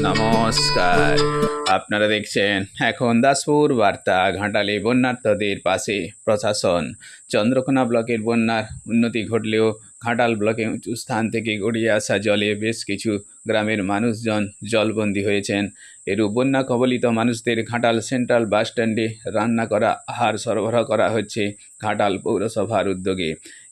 নমস্কার। আপনারা দেখছেন এখন দাসপুর বার্তা। ঘাটালে বন্যার্তদের পাশে প্রশাসন। চন্দ্রকোনা ব্লকের বন্যার উন্নতি ঘটলেও ঘাটাল ব্লকে উঁচু স্থান থেকে গড়িয়ে আসা জলে বেশ কিছু গ্রামের মানুষজন জলবন্দী হয়েছেন। এরূপ বন্যা কবলিত মানুষদের ঘাটাল সেন্ট্রাল বাস স্ট্যান্ডে রান্না করা আহার সরবরাহ করা হচ্ছে ঘাটাল পৌরসভার উদ্যোগে।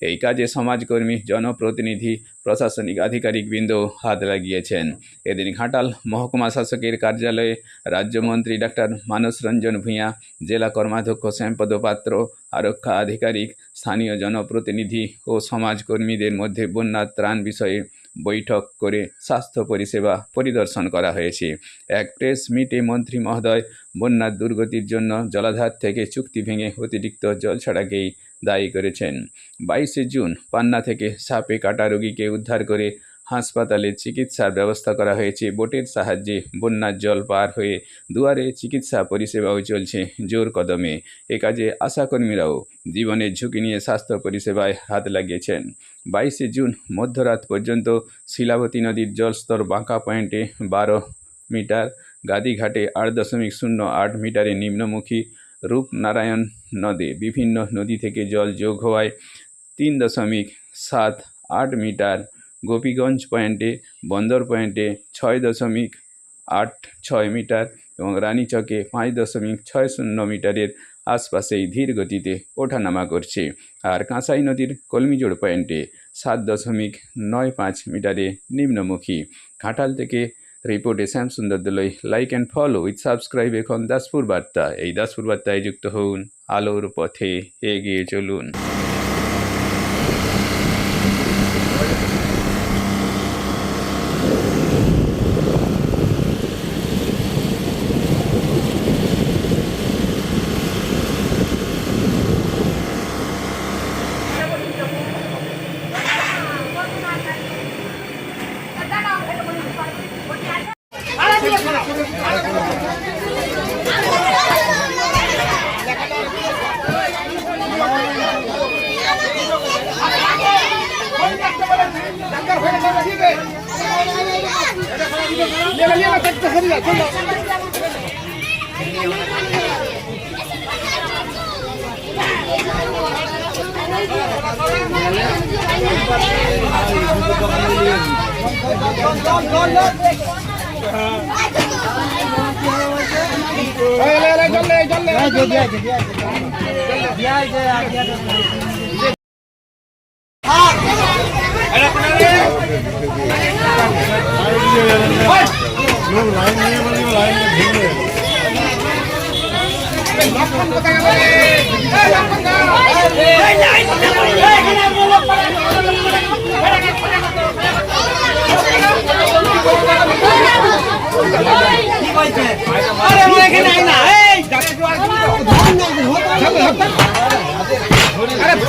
এই কাজে সমাজকর্মী, জনপ্রতিনিধি, প্রশাসনিক আধিকারিকবৃন্দ হাত লাগিয়েছেন। এদিন ঘাটাল মহকুমা শাসকের কার্যালয়ে রাজ্যমন্ত্রী ডাক্তার মানস রঞ্জন ভূঁইয়া, জেলা কর্মাধ্যক্ষ শ্যামপদ পাত্র, আরক্ষা আধিকারিক, স্থানীয় জনপ্রতিনিধি ও সমাজকর্মীদের মধ্যে বন্যা ত্রাণ বিষয়ে বৈঠক করে স্বাস্থ্য পরিষেবা পরিদর্শন করা হয়েছে। এক প্রেস মিটে মন্ত্রী মহোদয় বন্যার দুর্গতির জন্য জলাধার থেকে চুক্তি ভেঙে অতিরিক্ত জল ছাড়াকেই দায়ী করেছেন। 22শে জুন পান্না থেকে সাপে কাটা রোগীকে উদ্ধার করে হাসপাতালে চিকিৎসার ব্যবস্থা করা হয়েছে। বোটের সাহায্যে বন্যার জল পার হয়ে দুয়ারে চিকিৎসা পরিষেবাও চলছে জোর কদমে। এ কাজে আশাকর্মীরাও জীবনের ঝুঁকি নিয়ে স্বাস্থ্য পরিষেবায় হাত লাগিয়েছেন। 22শে জুন মধ্যরাত পর্যন্ত শিলাবতী নদীর জলস্তর বাঁকা পয়েন্টে 12 মিটার, গাদিঘাটে 8.08 মিটারে নিম্নমুখী, রূপনারায়ণ নদে বিভিন্ন নদী থেকে জল যোগ হওয়ায় 3.78 মিটার, গোপীগঞ্জ পয়েন্টে, বন্দর পয়েন্টে 6.86 মিটার এবং রানীচকে 5.60 মিটারের আশপাশেই ধীর গতিতে ওঠানামা করছে। আর কাঁসাই নদীর কলমিজোড় পয়েন্টে 7.95 মিটারে নিম্নমুখী। ঘাটাল থেকে রিপোর্টে Shyamsundar Dolui. Like and follow with subscribe এখন দাসপুর বার্তা। এই দাসপুর বার্তায় যুক্ত হন, আলোর পথে এগিয়ে চলুন।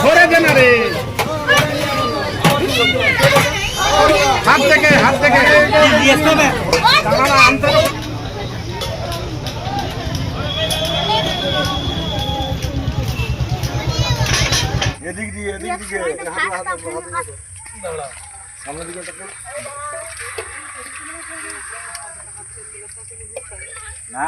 ধরে দেন রে, হাত থেকে এদিক দিয়ে সামনের দিকে না